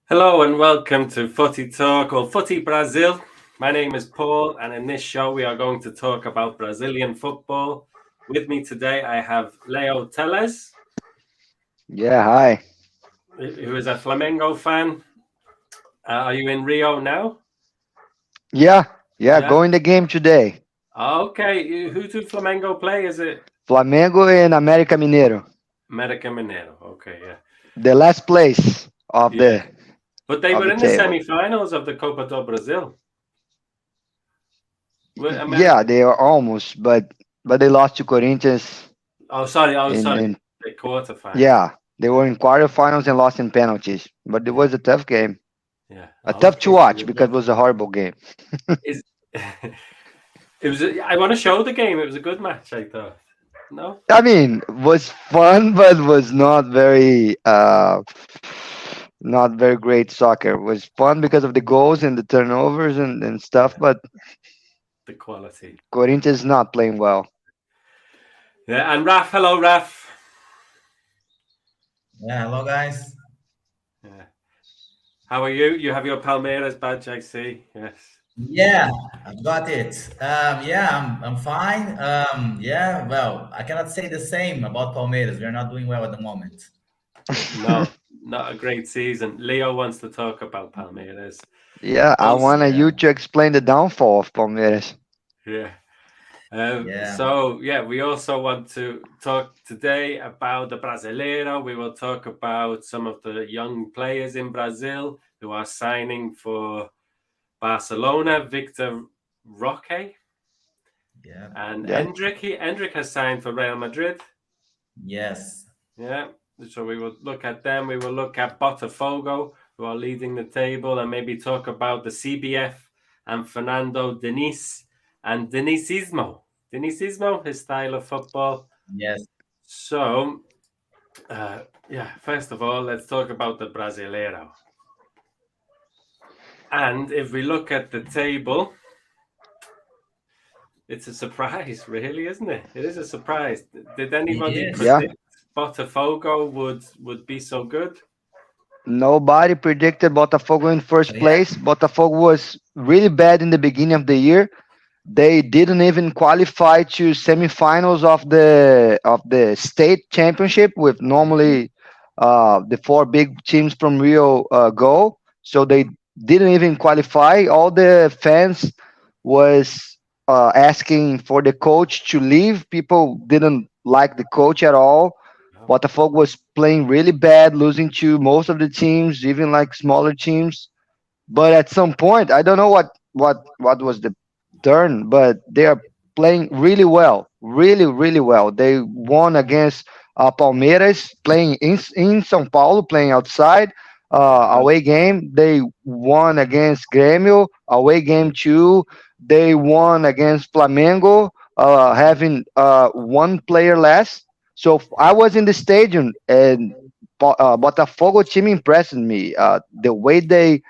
Hello and welcome to Footy Talk or Footy Brazil. My name is Paul, and in this show, we are going to talk about Brazilian football. With me today, I have Leo Teles, Yeah, hi. who is a Flamengo fan. Are you in Rio now? Yeah, yeah, Yeah. going the game today. Okay. Who do Flamengo play? Is it Flamengo and América Mineiro. America Mineiro? Okay, yeah. The last place of Yeah. the But they of were the in the table. semi-finals of the Copa do Brazil. Yeah, America. they are almost, but they lost to Corinthians Oh, sorry. Oh, sorry. in The quarterfinals. yeah, they were in quarterfinals and lost in penalties. But it Yeah. was a tough game. Yeah. A Oh, tough to okay. So watch you're because it both. was a horrible game. Is it was? I want to show the game. It was a good match. I thought. No. I mean, was fun but was not very great soccer. It was fun because of the goals and the turnovers and stuff, Yeah. but The quality. Corinthians not playing well. Yeah. And Raf. Hello, Raf. Yeah, hello guys. Yeah. How are you? You have your Palmeiras badge. I see. Yes. Yeah, I've got it. Yeah, I'm fine. Yeah, well, I cannot say the same about Palmeiras. We're not doing well at the moment. No. Not a great season. Leo wants to talk about Palmeiras. Yeah, I Also. want Yeah, you to explain the downfall of Palmeiras. Yeah. yeah, We also want to talk today about the Brasileiro. We will talk about some of the young players in Brazil who are signing for Barcelona, Victor Roque yeah, and Yeah, Endrick. Endrick has signed for Real Madrid. yes, Yeah. So we will look at them. We will look at Botafogo, who are leading the table, and maybe talk about the CBF and Fernando Diniz and Denisismo. Denisismo, his style of football. yes. So, first of all, let's talk about the Brasileiro. And if we look at the table, it's a surprise, really, isn't it? It is a surprise. Did It anybody is. yeah. predict Botafogo would be so good? Nobody predicted Botafogo in first Yeah, place. Botafogo was really bad in the beginning of the year. They didn't even qualify to semifinals of the state championship with mhm, normally the four big teams from Rio go. So they didn't even qualify. All the fans was asking for the coach to leave. People didn't like the coach at all. No. Botafogo was playing really bad, losing to most of the teams, even like smaller teams. But at some point, I don't know what was the turn, but they are playing really well, really really well. They won against Palmeiras, playing in São Paulo, playing outside. Uh-huh. Away game, they won against Grêmio. Away game two, they won against Flamengo, having one player less. So I was in the stadium, and Botafogo team impressed me. The way they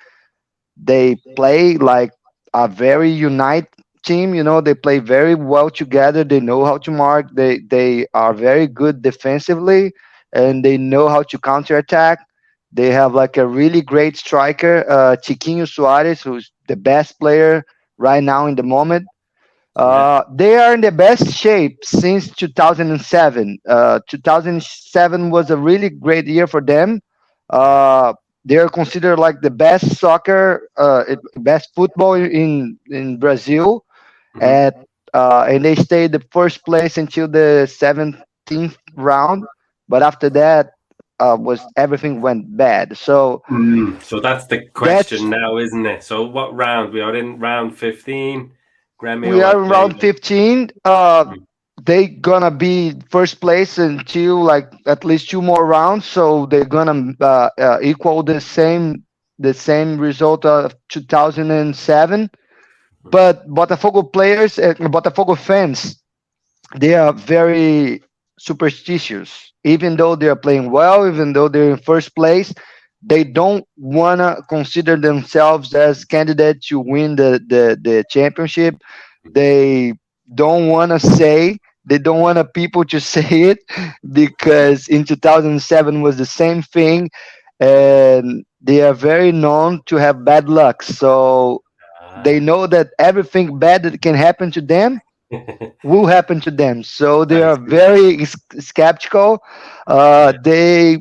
play like a very unite team. They play very well together. They know how to mark. They are very good defensively, and they know how to counterattack. They have like a really great striker, Chiquinho Soares, who's the best player right now in the moment. Yeah. They are in the best shape since 2007. 2007 was a really great year for them. They are considered like the best soccer, best football in Brazil, Hmm. at and they stayed the first place until the 17th round. But after that, was everything went bad. So So that's the that's question now, isn't it? So what round? We are in round 15. we Gremio are are in playing. round 15. They gonna be first place until like at least two more rounds, so they're gonna equal the same result of 2007. But Botafogo players, Botafogo fans, they are very superstitious. Even though they are playing well, even though they're in first place, they don't wanna consider themselves as candidates to win the championship. They don't want to say, they don't want people to say it, because in 2007 was the same thing, and they are very known to have bad luck. So they know that everything bad that can happen to them will happen to them. So they I are see. very skeptical. Yeah.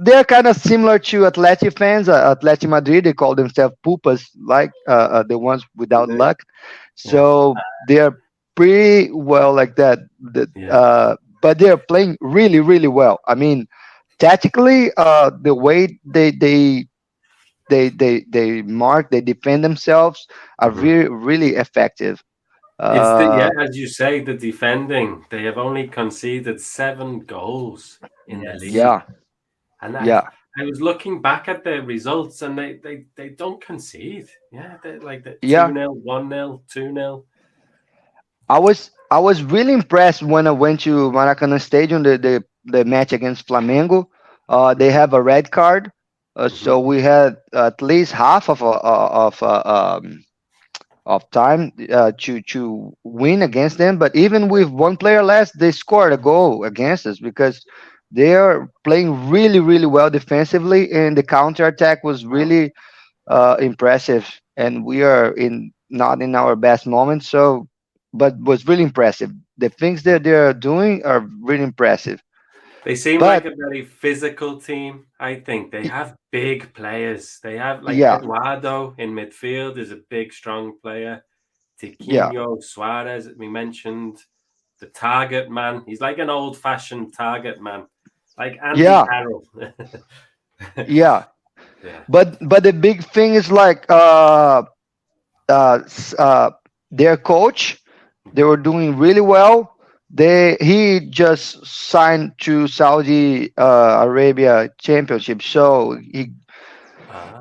They're kind of similar to Atleti fans. Atleti Madrid, they call themselves pupas, like the ones without luck. Yeah. So they are pretty well like that. Yeah. But they are playing really, really well. I mean, tactically, the way they mark, they defend themselves are Mhm. really, really effective. It's the Uh, as you say, the defending. They have only conceded 7 goals in the Yes. league, yeah, and yeah, I was looking back at their results, and they don't concede. Yeah, they like the yeah. 2-0, 1-0, 2-0. I was really impressed when I went to Maracanã Stadium, the match against Flamengo. They have a red card, Mhm. so we had at least half of time to win against them. But even with one player less, they scored a goal against us because they are playing really, really well defensively, and the counter attack was really impressive. And we are in not in our best moment, so but was really impressive. The things that they are doing are really impressive. They seem like But a very physical team. I think they have big players. They have like yeah, Eduardo in midfield is a big, strong player. yeah, Tiquinho, Suarez, we mentioned the target man. He's like an old-fashioned target man, like Andy yeah, Carroll. yeah. Yeah. But the big thing is like s- their coach. They were doing really well. He just signed to Saudi Arabia Championship, so he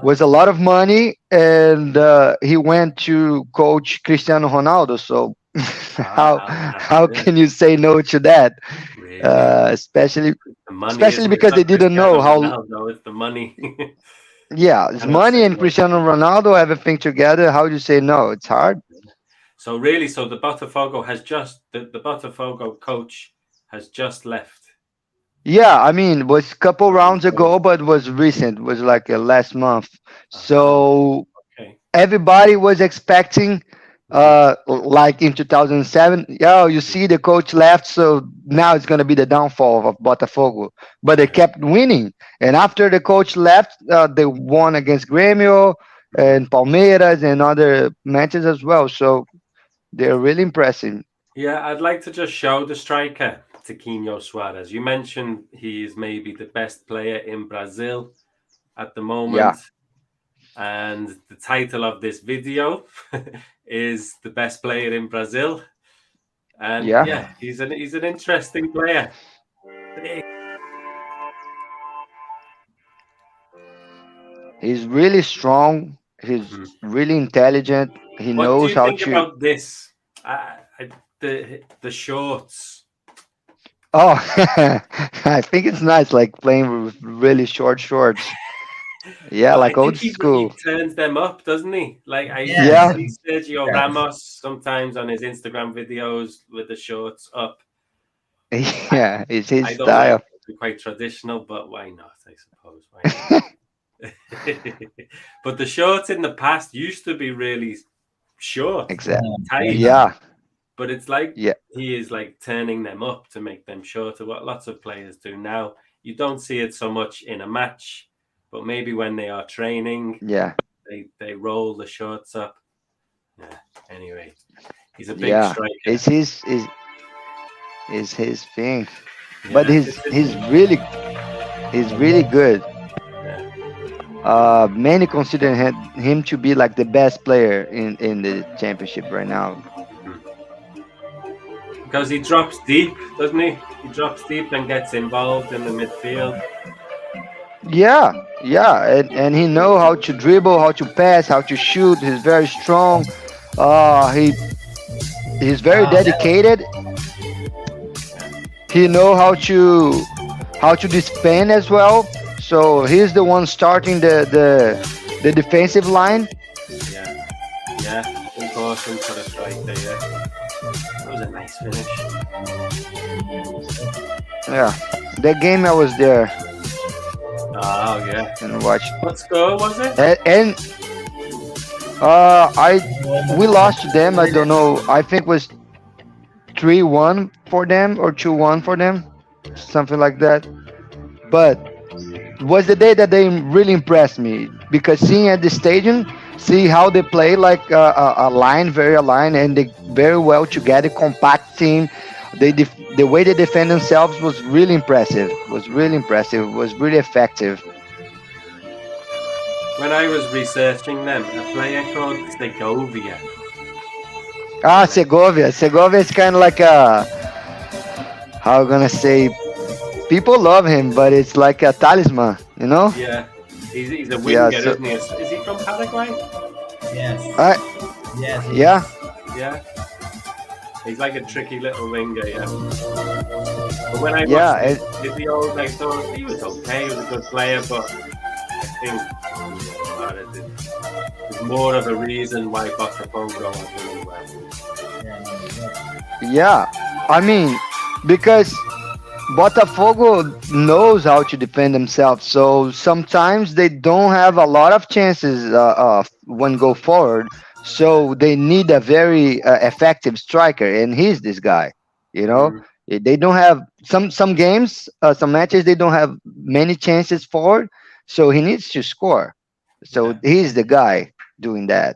was a Ah, lot of money, and he went to coach Cristiano Ronaldo. So that's how it. can you say no to that? Really? Especially The money, especially isn't it? It's because they not didn't know Cristiano how. Ronaldo, it's the money. Yeah, it's Cannot money say and no. Cristiano Ronaldo everything together. How do you say no? It's hard. So really, so the Botafogo has just the Botafogo coach has just left. Yeah, I mean, it was a couple rounds Okay. ago, but it was recent. It was like last month. Ah, So okay. everybody was expecting, like in 2007, yo, you see the coach left, so now it's going to be the downfall of Botafogo. But they kept winning. And after the coach left, they won against Grêmio Mhm. and Palmeiras and other matches as well. So they're really impressive. Yeah, I'd like to just show the striker, Tiquinho Suarez. You mentioned he is maybe the best player in Brazil at the Yeah, moment. And the title of this video is The Best Player in Brazil. And yeah. yeah, he's an interesting player. Big. He's really strong. He's Mhm. really intelligent. He What do knows you how think to. about this? The shorts. Oh, I think it's nice, like playing with really short shorts. Yeah, But I like think old he school. turns them up, doesn't he? Like I Yes. Yeah, see Sergio Yes. Ramos sometimes on his Instagram videos with the shorts up. I, yeah, it's his I don't like style. it. It's quite traditional, but why not? I suppose why not? But the shorts in the past used to be really short, Exactly. tight. Yeah. Yeah, But it's like yeah, he is like turning them up to make them shorter. What lots of players do now. You don't see it so much in a match, but maybe when they are training, yeah, they roll the shorts up. Yeah. Anyway, he's a big yeah. striker. It's his thing. But Yeah. he's really good. Yeah. Many consider him to be like the best player in the championship right now. Because he drops deep, doesn't he? He drops deep and gets involved in the midfield. Yeah, yeah, and he know how to dribble, how to pass, how to shoot. He's very strong. He's very That's dedicated. He know how to defend as well. So he's the one starting the defensive line. Yeah. Yeah. Important for the striker. Yeah. That was a nice finish. Yeah, that game I was there. Oh yeah. and watch. What score was it? And I we lost to them. I don't know. I think it was 3-1 for them or 2-1 for them, something like that. But was the day that they really impressed me because seeing at the stadium, see how they play like a line, very aligned, and they very well together, compact team. The way they defend themselves was really impressive. Was really impressive. Was really effective. When I was researching them, a player called Segovia. Ah, Segovia. Segovia is kind of like a, how I'm gonna say, people love him, but it's like a talisman, you know? Yeah, he's a Yeah. winger, So isn't he? Is he from Paraguay? Yes. I Yes. yeah. Yeah. He's like a tricky little winger, yeah. But when I Yeah, watched the old, I thought he was okay. He was a good player, but I think there's more of a reason why Botafogo are doing well. Yeah, I mean, because Botafogo knows how to defend themselves, so sometimes they don't have a lot of chances when go forward. So they need a very effective striker, and he's this guy. You know, Mm, they don't have some games, some matches they don't have many chances forward, so he needs to score. So yeah, he's the guy doing that.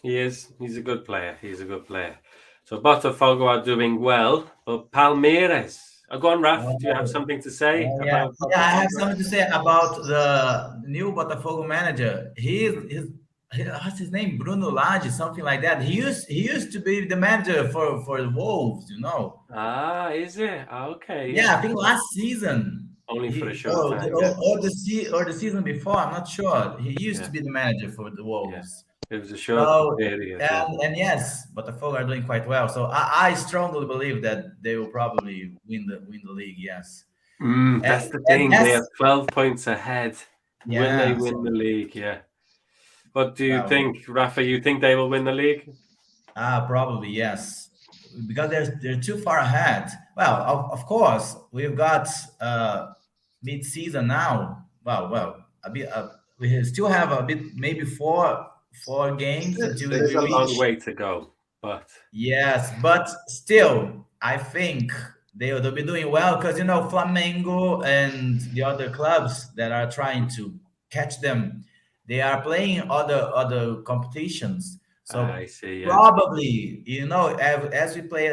he is. He's a good player. He's a good player. So Botafogo are doing well, but Palmeiras. Go on, Raf. Do you have something to say Oh, yeah, about yeah. I have Botafogo? something to say about the new Botafogo manager. What's his name? Bruno Lage, something like that. He used to be the manager for the Wolves. You know. Ah, is it? Ah, okay, Yeah, yeah. I think last season. Only for a He short time, yeah. or the season before. I'm not sure. He used to Yeah, be the manager for the yeah. Wolves. It was a short So period, yeah. and yes, Botafogo are doing quite well. So I strongly believe that they will probably win the league. Yes. And, That's the and thing. They as are 12 points ahead. Will they yeah, win so the league? Yeah. What do you well, think, Rafa? You think they will win the league? probably yes, because they're too far ahead. Well, of course, we've got mid-season now. Well, a bit. We still have a bit, maybe four games until There is we a long reach. way to go, but Yes, but still, I think they'll be doing well because Flamengo and the other clubs that are trying to catch them, they are playing other competitions. So I see. Yeah. probably, as we play,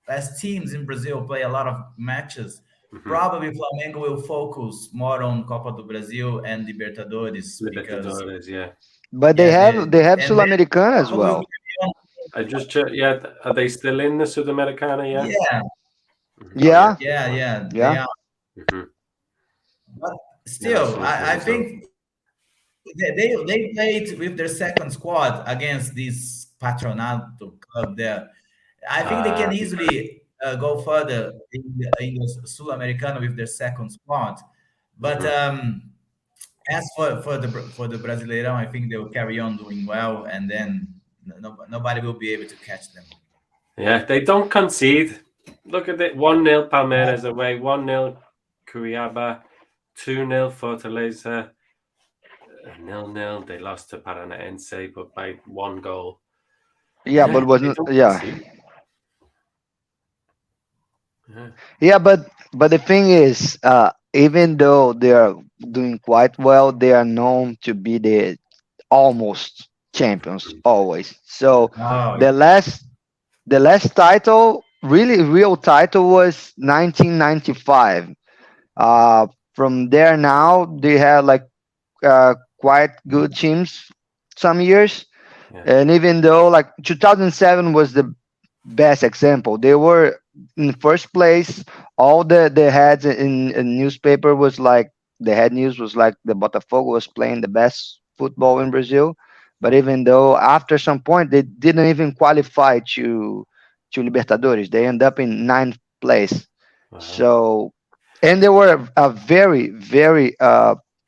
as teams in Brazil play a lot of matches, Mhm. probably Flamengo will focus more on Copa do Brasil and Libertadores because Libertadores. Yeah. But yeah, they have and then Sul-Americana as Botafogo will well. be I just checked. Yeah. Are they still in the Sudamericana? Yeah. yeah, Oh yeah. Yeah, yeah, they yeah. are. Mhm. But Yeah. I still, see it I as well. think they played with their second squad against this Patronato club there. I think they can easily go further in the Sul-Americana with their second squad. But Mhm. as for the Brasileirão, I think they will carry on doing well, and then nobody will be able to catch them. Yeah. They don't concede. Look at it. 1-0 Palmeiras away. 1-0 Cuiabá. 2-0 Fortaleza. 0-0. They lost to Paranaense, but by one goal. Yeah, but Yeah, they wasn't don't yeah. concede. Yeah. Yeah, but the thing is, even though they are doing quite well, they are known to be the almost champions always. So Oh, the last the last title, really real title, was 1995. Uh, from there now they have like quite good teams some years, Yeah. and even though like 2007 was the best example, they were in first place. All the heads in newspaper was like, the head news was like the Botafogo was playing the best football in Brazil. But even though after some point they didn't even qualify to Libertadores, they end up in ninth place. Wow. So, and they were a very very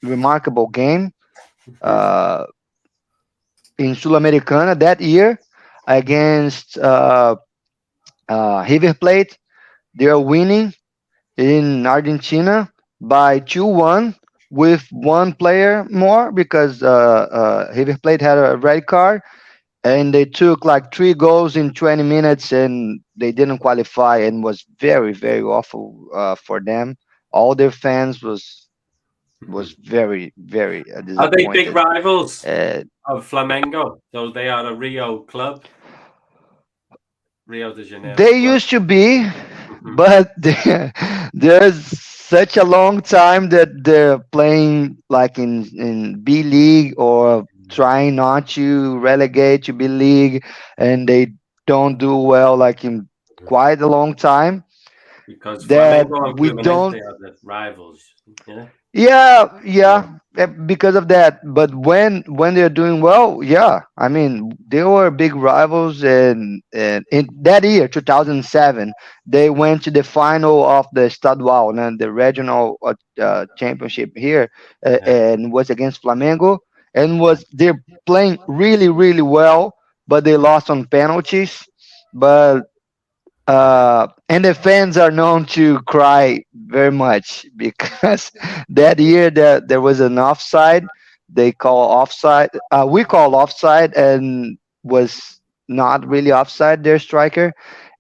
remarkable game Mhm. uh, in Sul-Americana that year against River Plate. They are winning in Argentina by 2-1. with one player more because River Plate had a red card, and they took like 3 goals in 20 minutes, and they didn't qualify, and was very very awful for them. All their fans was very very Are they big disappointed. rivals Uh, of Flamengo? So they are a Rio club, Rio de Janeiro they club. used to be, Mhm. but there's such a long time that they're playing like in B League, or trying not to relegate to B League, and they don't do well like in quite a long time Because that Flamengo and we Fluminense don't. are the rivals. Yeah. Yeah, Yeah. yeah, because of that. But when they're doing well, yeah, I mean they were big rivals, and in that year, 2007, they went to the final of the Estadual and the regional championship here, Yeah. and was against Flamengo, and was they're playing really really well, but they lost on penalties. But and the fans are known to cry very much because that year there was an offside. They call offside. We call offside, and was not really offside. Their striker,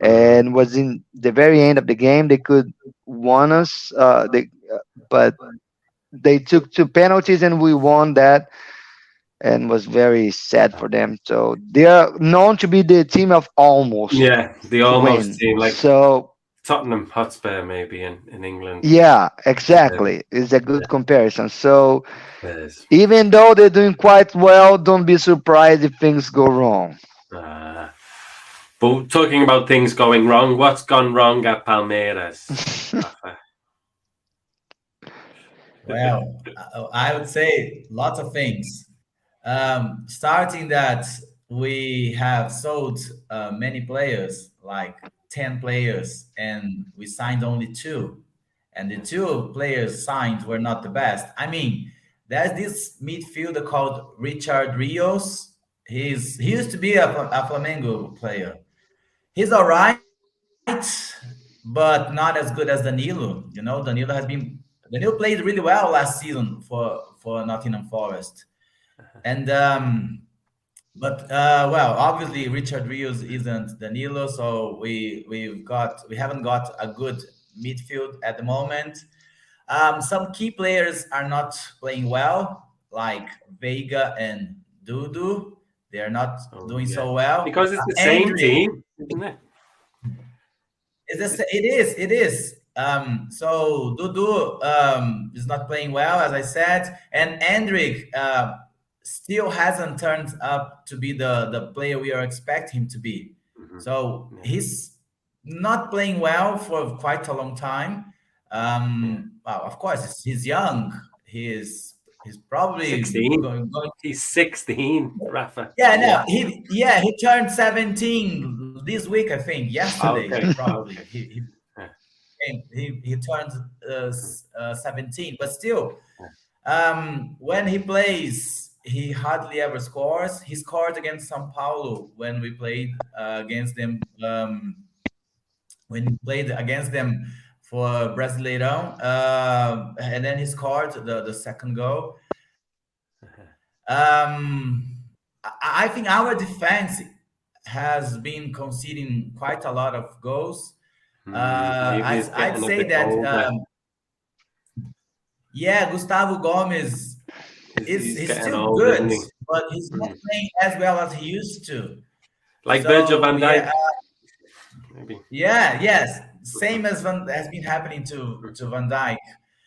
Mhm. and was in the very end of the game. They could won us. But they took 2 penalties, and we won that, and was very sad for them. So they are known to be the team of almost Yeah, the almost win. team, like So Tottenham Hotspur, maybe in England. yeah, Yeah, exactly. It's a good comparison. So it is. even though they're doing quite well, don't be surprised if things go wrong. Uh, but talking about things going wrong, what's gone wrong at Palmeiras, Rafa? Well, I would say lots of things. Starting that we have sold many players, like 10 players, and we signed only two. And the two players signed were not the best. I mean, there's this midfielder called Richard Rios. He used to be a Flamengo player. He's all right, but not as good as Danilo. You know, Danilo played really well last season for Nottingham Forest. And but well, obviously Richard Rios isn't Danilo, so we haven't got a good midfield at the moment. Some key players are not playing well, like Veiga and Dudu. They are not Oh doing yeah, so well. because it's the same Endrick, team, isn't it? it is. So Dudu is not playing well, as I said, and Endrick still hasn't turned up to be the player we are expecting him to be. Mhm. So Yeah. he's not playing well for quite a long time. Yeah. Well, of course, he's young. He's probably 16. going. He's 16, Rafa. Yeah, Yeah. no, he turned 17 this week, I think. Yesterday, Okay. probably. Yeah. He turned 17, but still, Yeah. when he plays, he hardly ever scores. He scored against São Paulo when we played against them. When he played against them for Brasileirão, and then he scored the second goal. I think our defense has been conceding quite a lot of goals. Maybe he's I'd getting a say bit that older. yeah, Gustavo Gomes He's he's getting still old, isn't good, he? but he's not Mm. playing as well as he used to. Like Virgil So van yeah, Dijk, maybe. yes, same as has been happening to Van Dijk.